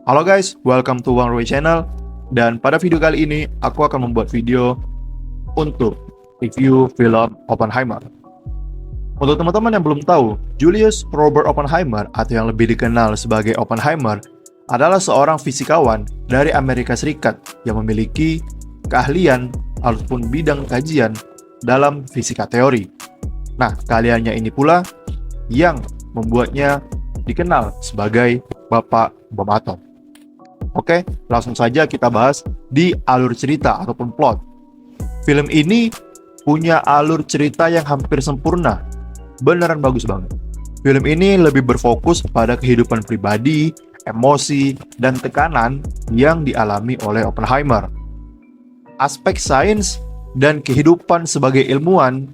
Halo guys, welcome to Wang Rui Channel. Dan pada video kali ini, aku akan membuat video untuk review film Oppenheimer. Untuk teman-teman yang belum tahu, Julius Robert Oppenheimer atau yang lebih dikenal sebagai Oppenheimer adalah seorang fisikawan dari Amerika Serikat yang memiliki keahlian ataupun bidang kajian dalam fisika teori. Nah, keahliannya ini pula yang membuatnya dikenal sebagai Bapak Bom Atom. Oke, langsung saja kita bahas di alur cerita ataupun plot. Film ini punya alur cerita yang hampir sempurna. Beneran bagus banget. Film ini lebih berfokus pada kehidupan pribadi, emosi, dan tekanan yang dialami oleh Oppenheimer. Aspek sains dan kehidupan sebagai ilmuwan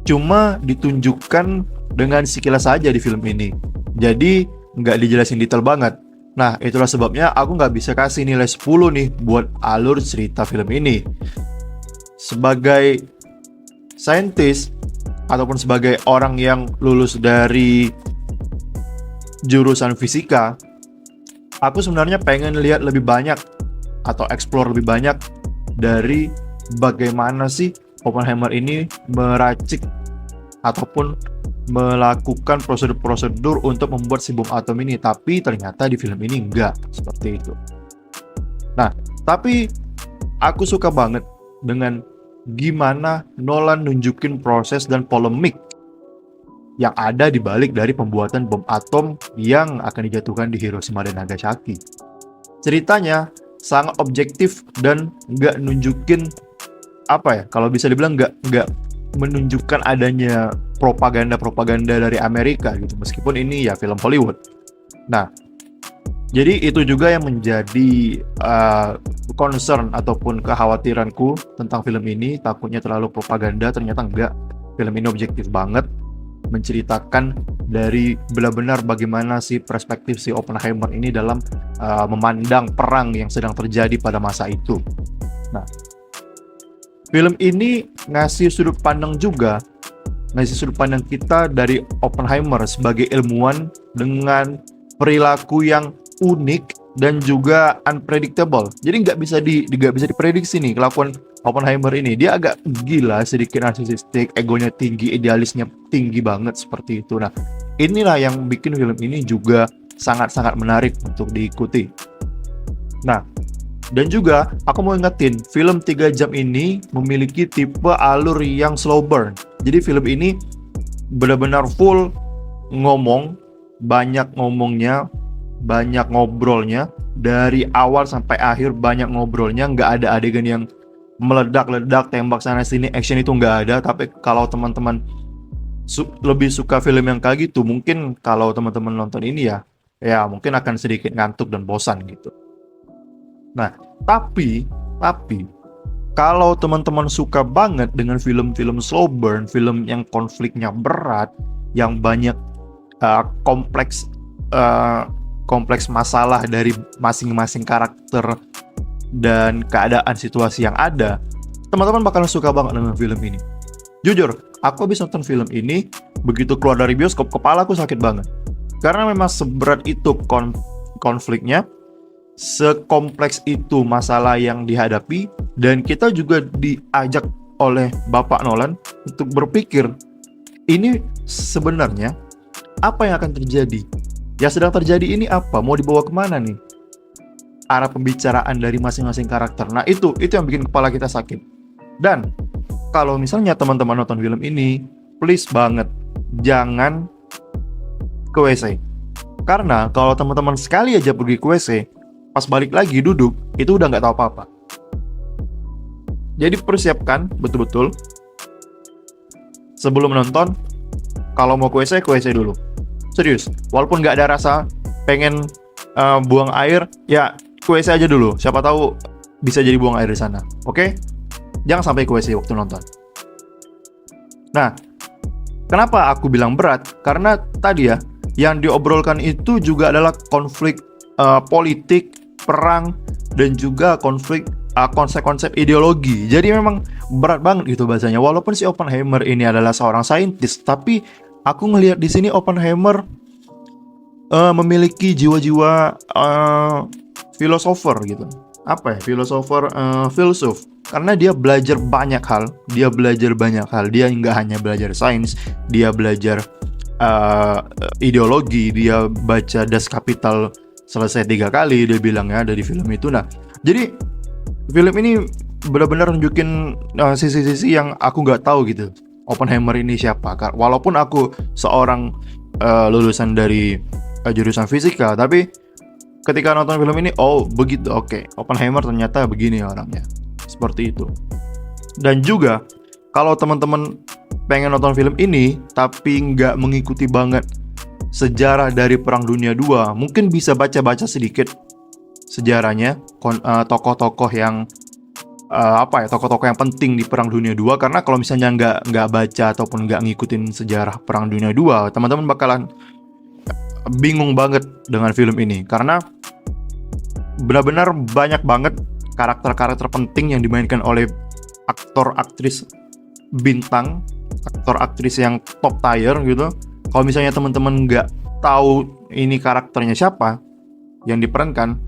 cuma ditunjukkan dengan sekilas saja di film ini. Jadi, nggak dijelasin detail banget. Nah, itulah sebabnya aku nggak bisa kasih nilai 10 nih buat alur cerita film ini. Sebagai saintis, ataupun sebagai orang yang lulus dari jurusan fisika, aku sebenarnya pengen lihat lebih banyak atau explore lebih banyak dari bagaimana sih Oppenheimer ini meracik ataupun melakukan prosedur-prosedur untuk membuat si bom atom ini, tapi ternyata di film ini enggak seperti itu. Nah, tapi aku suka banget dengan gimana Nolan nunjukin proses dan polemik yang ada di balik dari pembuatan bom atom yang akan dijatuhkan di Hiroshima dan Nagasaki. Ceritanya sangat objektif dan nggak nunjukin kalau bisa dibilang nggak menunjukkan adanya propaganda dari Amerika gitu, meskipun ini ya film Hollywood. Nah, jadi itu juga yang menjadi concern ataupun kekhawatiranku tentang film ini. Takutnya terlalu propaganda, ternyata enggak. Film ini objektif banget, menceritakan dari benar-benar bagaimana si perspektif si Oppenheimer ini dalam memandang perang yang sedang terjadi pada masa itu. Nah, film ini ngasih sudut pandang kita dari Oppenheimer sebagai ilmuwan dengan perilaku yang unik dan juga unpredictable. Jadi nggak bisa diprediksi nih kelakuan Oppenheimer ini. Dia agak gila, sedikit narsisistik, egonya tinggi, idealisnya tinggi banget seperti itu. Nah, inilah yang bikin film ini juga sangat-sangat menarik untuk diikuti. Nah, dan juga aku mau ingetin, film 3 jam ini memiliki tipe alur yang slow burn. Jadi film ini benar-benar full ngomong, banyak ngomongnya, banyak ngobrolnya, dari awal sampai akhir banyak ngobrolnya, nggak ada adegan yang meledak-ledak, tembak sana sini, action itu nggak ada. Tapi kalau teman-teman lebih suka film yang kayak gitu, mungkin kalau teman-teman nonton ini ya mungkin akan sedikit ngantuk dan bosan gitu. Nah, tapi kalau teman-teman suka banget dengan film-film slow burn, film yang konfliknya berat, yang banyak kompleks masalah dari masing-masing karakter dan keadaan situasi yang ada, teman-teman bakalan suka banget dengan film ini. Jujur, aku habis nonton film ini, begitu keluar dari bioskop, kepalaku sakit banget. Karena memang seberat itu konfliknya, sekompleks itu masalah yang dihadapi, dan kita juga diajak oleh Bapak Nolan untuk berpikir, ini sebenarnya apa yang akan terjadi? Yang sedang terjadi ini apa? Mau dibawa kemana nih? Arah pembicaraan dari masing-masing karakter. Nah, itu yang bikin kepala kita sakit. Dan kalau misalnya teman-teman nonton film ini, please banget jangan ke WC. Karena kalau teman-teman sekali aja pergi ke WC, pas balik lagi duduk, itu udah nggak tahu apa-apa. Jadi persiapkan betul-betul sebelum nonton. Kalau mau ke WC dulu. Serius, walaupun nggak ada rasa pengen buang air, ya ke WC aja dulu. Siapa tahu bisa jadi buang air di sana. Oke? Jangan sampai ke WC waktu nonton. Nah, kenapa aku bilang berat? Karena tadi yang diobrolkan itu juga adalah konflik politik, perang, dan juga konflik konsep-konsep ideologi. Jadi memang berat banget gitu bahasanya. Walaupun si Oppenheimer ini adalah seorang saintis, tapi aku ngelihat di sini Oppenheimer memiliki jiwa-jiwa filosofer gitu. Apa ya? Filosofer, filsuf. Karena dia belajar banyak hal. Dia nggak hanya belajar sains, dia belajar ideologi. Dia baca Das Kapital selesai 3 kali, dia bilang ya, dari film itu. Nah, jadi film ini benar-benar nunjukin sisi-sisi yang aku nggak tahu gitu. Oppenheimer ini siapa? Walaupun aku seorang lulusan dari jurusan fisika, tapi ketika nonton film ini, oh begitu, oke. Oppenheimer ternyata begini orangnya. Seperti itu. Dan juga, kalau teman-teman pengen nonton film ini, tapi nggak mengikuti banget sejarah dari Perang Dunia II, mungkin bisa baca-baca sedikit sejarahnya, tokoh-tokoh yang tokoh-tokoh yang penting di Perang Dunia II. Karena kalau misalnya nggak baca ataupun nggak ngikutin sejarah Perang Dunia II, teman-teman bakalan bingung banget dengan film ini. Karena benar-benar banyak banget karakter-karakter penting yang dimainkan oleh aktor-aktris bintang, aktor-aktris yang top tier gitu. Kalau misalnya teman-teman nggak tahu ini karakternya siapa yang diperankan,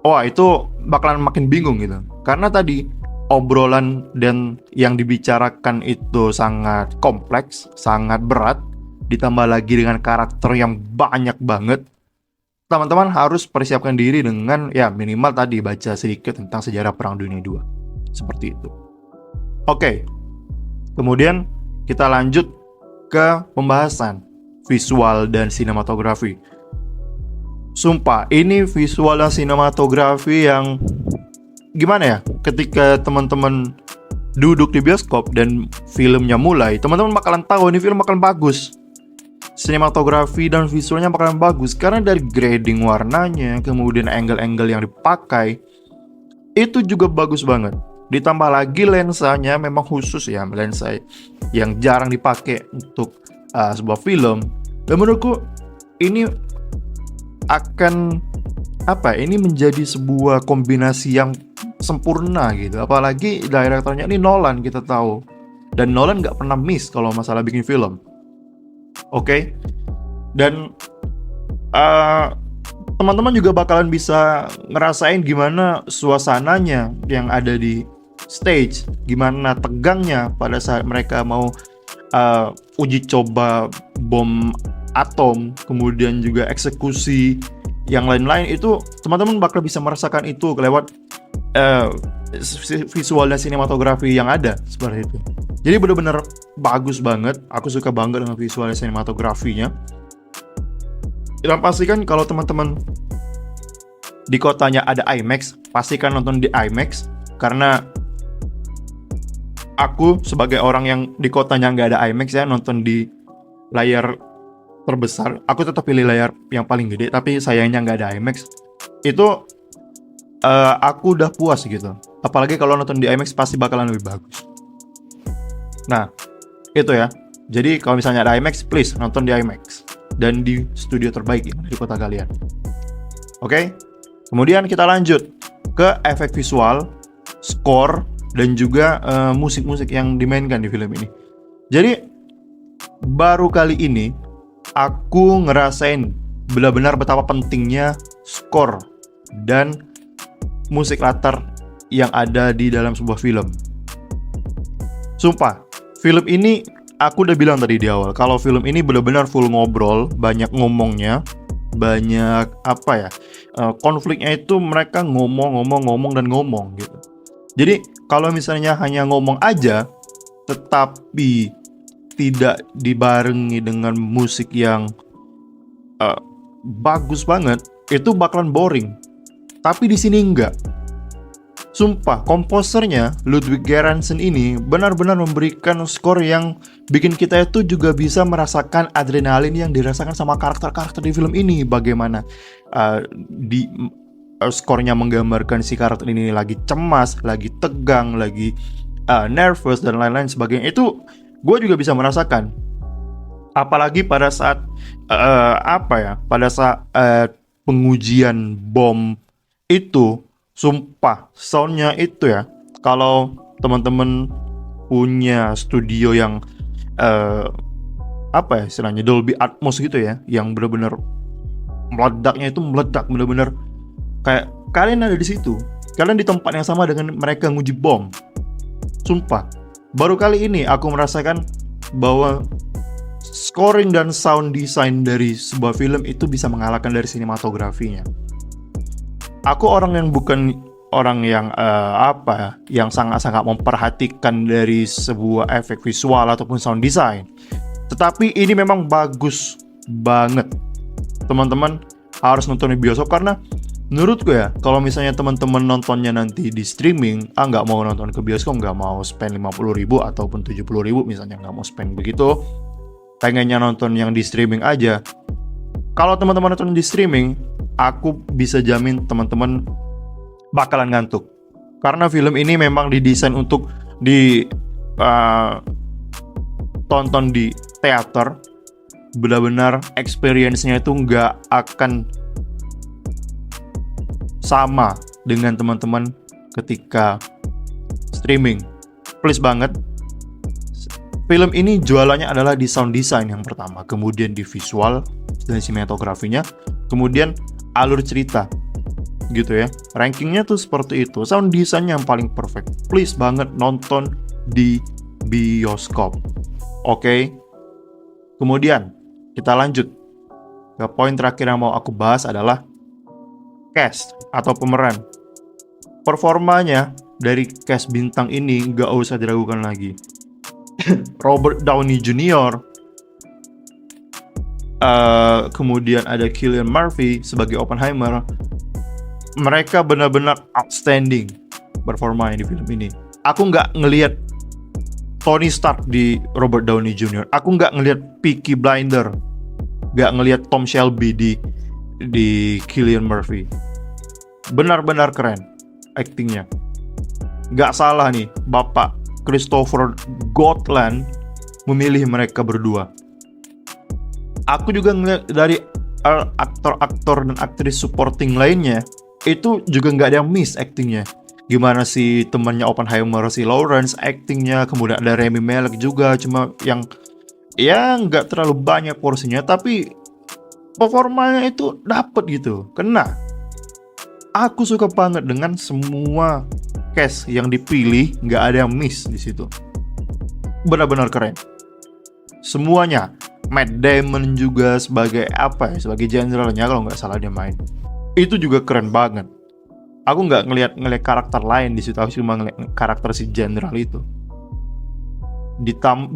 wah itu bakalan makin bingung gitu. Karena tadi obrolan dan yang dibicarakan itu sangat kompleks, sangat berat, ditambah lagi dengan karakter yang banyak banget. Teman-teman harus persiapkan diri dengan ya minimal tadi baca sedikit tentang sejarah Perang Dunia II. Seperti itu. Oke. Kemudian kita lanjut ke pembahasan visual dan sinematografi. Sumpah, ini visual dan sinematografi yang gimana ya? Ketika teman-teman duduk di bioskop dan filmnya mulai, teman-teman bakalan tahu ini film bakalan bagus. Sinematografi dan visualnya bakalan bagus karena dari grading warnanya, kemudian angle-angle yang dipakai itu juga bagus banget. Ditambah lagi lensanya memang khusus ya, lensa yang jarang dipakai untuk sebuah film. Dan menurutku ini akan ini menjadi sebuah kombinasi yang sempurna gitu. Apalagi direkturnya ini Nolan, kita tahu. Dan Nolan nggak pernah miss kalau masalah bikin film. Oke. Dan teman-teman juga bakalan bisa ngerasain gimana suasananya yang ada di stage, gimana tegangnya pada saat mereka mau uji coba bom atom, kemudian juga eksekusi yang lain-lain. Itu teman-teman bakal bisa merasakan itu lewat visual dan sinematografi yang ada seperti itu. Jadi benar-benar bagus banget. Aku suka banget dengan visual dan sinematografinya. Dan pastikan kalau teman-teman di kotanya ada IMAX, pastikan nonton di IMAX. Karena aku sebagai orang yang di kotanya nggak ada IMAX ya, nonton di layar terbesar, aku tetap pilih layar yang paling gede. Tapi sayangnya nggak ada IMAX. Itu aku udah puas gitu. Apalagi kalau nonton di IMAX pasti bakalan lebih bagus. Nah, itu ya. Jadi kalau misalnya ada IMAX, please nonton di IMAX dan di studio terbaik yang di kota kalian. Oke? Kemudian kita lanjut ke efek visual, score, dan juga musik-musik yang dimainkan di film ini. Jadi baru kali ini aku ngerasain benar-benar betapa pentingnya score dan musik latar yang ada di dalam sebuah film. Sumpah, film ini aku udah bilang tadi di awal, kalau film ini benar-benar full ngobrol, banyak ngomongnya, banyak konfliknya itu mereka ngomong dan ngomong gitu. Jadi kalau misalnya hanya ngomong aja, tetapi tidak dibarengi dengan musik yang bagus banget, itu bakalan boring. Tapi di sini enggak. Sumpah, komposernya Ludwig Göransson ini benar-benar memberikan skor yang bikin kita itu juga bisa merasakan adrenalin yang dirasakan sama karakter-karakter di film ini. Bagaimana skornya menggambarkan si karakter ini lagi cemas, lagi tegang, lagi nervous dan lain-lain sebagainya. Itu gue juga bisa merasakan. Apalagi pada saat pengujian bom itu. Sumpah, soundnya itu ya, kalau teman-teman punya studio yang istilahnya Dolby Atmos gitu ya, yang benar-benar meledaknya itu meledak bener-bener kayak kalian ada di situ, kalian di tempat yang sama dengan mereka nguji bom. Sumpah, baru kali ini aku merasakan bahwa scoring dan sound design dari sebuah film itu bisa mengalahkan dari sinematografinya. Aku orang yang bukan orang yang yang sangat-sangat memperhatikan dari sebuah efek visual ataupun sound design. Tetapi ini memang bagus banget. Teman-teman harus nonton di bioskop karena menurutku ya, kalau misalnya teman-teman nontonnya nanti di streaming, nggak mau nonton ke bioskop, nggak mau spend 50.000 ataupun 70.000 misalnya, nggak mau spend begitu, pengennya nonton yang di streaming aja. Kalau teman-teman nonton di streaming, aku bisa jamin teman-teman bakalan ngantuk. Karena film ini memang didesain untuk tonton di teater. Benar-benar experience-nya itu nggak akan sama dengan teman-teman ketika streaming. Please banget. Film ini jualannya adalah di sound design yang pertama, kemudian di visual dan sinematografinya, kemudian alur cerita, gitu ya. Rankingnya tuh seperti itu. Sound design yang paling perfect. Please banget nonton di bioskop. Oke. Kemudian kita lanjut ke poin terakhir yang mau aku bahas adalah cast atau pemeran. Performanya dari cast bintang ini gak usah diragukan lagi. Robert Downey Jr., kemudian ada Cillian Murphy sebagai Oppenheimer. Mereka benar-benar outstanding performanya di film ini. Aku nggak ngelihat Tony Stark di Robert Downey Jr. Aku nggak ngelihat Peaky Blinder, nggak ngelihat Tom Shelby di Cillian Murphy. Benar-benar keren aktingnya. Nggak salah nih, Bapak Christopher Gotland memilih mereka berdua. Aku juga ngeliat dari aktor-aktor dan aktris supporting lainnya, itu juga nggak ada yang miss aktingnya. Gimana si temannya Oppenheimer, si Lawrence aktingnya, kemudian ada Rami Malek juga, cuma yang ya nggak terlalu banyak porsinya, tapi performanya itu dapet gitu, kena. Aku suka banget dengan semua cast yang dipilih, nggak ada yang miss di situ. Benar-benar keren. Semuanya. Matt Damon juga sebagai sebagai generalnya kalau nggak salah dia main. Itu juga keren banget. Aku nggak ngelihat karakter lain di situ, aku cuma ngelihat karakter si general itu.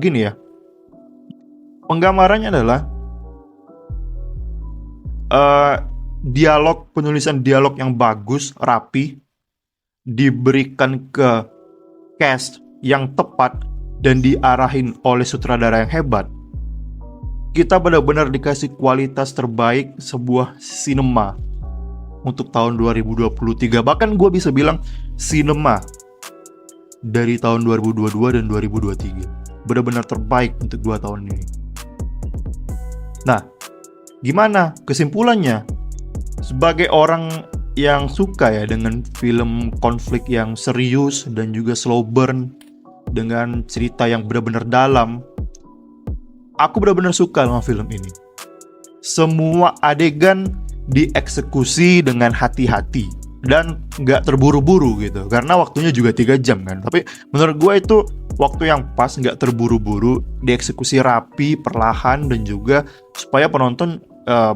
Gini ya. Penggambarannya adalah penulisan dialog yang bagus, rapi, diberikan ke cast yang tepat dan diarahin oleh sutradara yang hebat. Kita benar-benar dikasih kualitas terbaik sebuah sinema untuk tahun 2023. Bahkan gue bisa bilang sinema dari tahun 2022 dan 2023. Benar-benar terbaik untuk 2 tahun ini. Nah, gimana kesimpulannya? Sebagai orang yang suka ya dengan film konflik yang serius dan juga slow burn dengan cerita yang benar-benar dalam, aku benar-benar suka sama film ini. Semua adegan dieksekusi dengan hati-hati dan nggak terburu-buru gitu, karena waktunya juga 3 jam kan. Tapi menurut gue itu waktu yang pas, nggak terburu-buru, dieksekusi rapi, perlahan, dan juga supaya penonton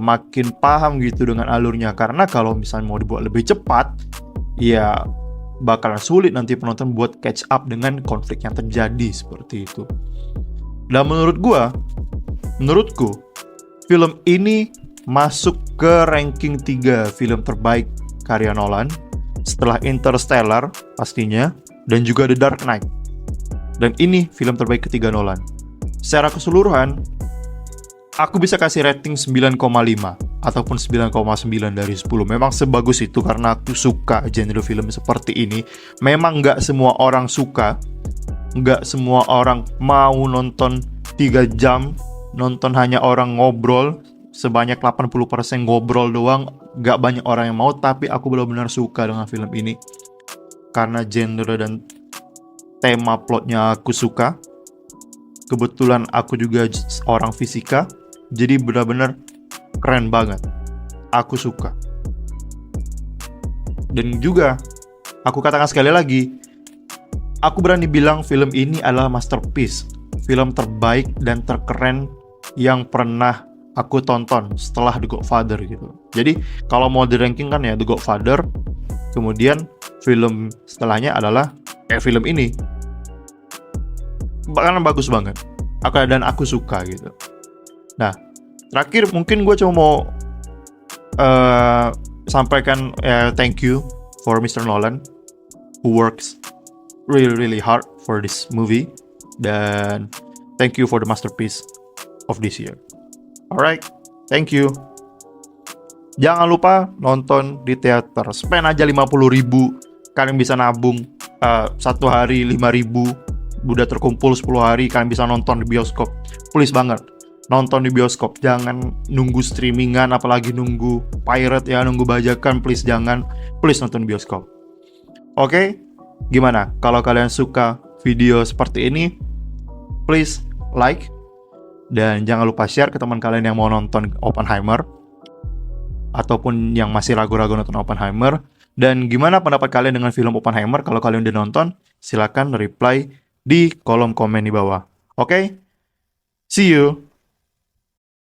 makin paham gitu dengan alurnya. Karena kalau misalnya mau dibuat lebih cepat, ya bakalan sulit nanti penonton buat catch up dengan konflik yang terjadi seperti itu. Dan menurutku film ini masuk ke ranking 3 film terbaik karya Nolan setelah Interstellar pastinya, dan juga The Dark Knight. Dan ini film terbaik ketiga Nolan. Secara keseluruhan, aku bisa kasih rating 9,5 ataupun 9,9 dari 10. Memang sebagus itu karena aku suka genre film seperti ini. Memang nggak semua orang suka, nggak semua orang mau nonton 3 jam, nonton hanya orang ngobrol, sebanyak 80% ngobrol doang, nggak banyak orang yang mau. Tapi aku benar-benar suka dengan film ini karena genre dan tema plotnya aku suka. Kebetulan aku juga orang fisika, jadi benar-benar keren banget. aku suka. Dan juga, aku katakan sekali lagi, aku berani bilang film ini adalah masterpiece, film terbaik dan terkeren yang pernah aku tonton setelah The Godfather gitu. Jadi kalau mau di ranking kan ya The Godfather, kemudian film setelahnya adalah film ini. Karena bagus banget. Dan aku suka gitu. Nah, terakhir mungkin gue cuma mau sampaikan thank you for Mr. Nolan who works really hard for this movie, dan thank you for the masterpiece of this year. Alright, thank you. Jangan lupa nonton di teater. Spend aja 50.000, kalian bisa nabung satu hari 5.000, udah terkumpul 10 hari kalian bisa nonton di bioskop. Please banget, nonton di bioskop, jangan nunggu streamingan, apalagi nunggu pirate ya, nunggu bajakan. Please jangan, please nonton di bioskop. Oke, gimana kalau kalian suka video seperti ini? Please like, dan jangan lupa share ke teman kalian yang mau nonton Oppenheimer ataupun yang masih ragu-ragu nonton Oppenheimer. Dan gimana pendapat kalian dengan film Oppenheimer? Kalau kalian udah nonton, silakan reply di kolom komen di bawah. Oke? See you.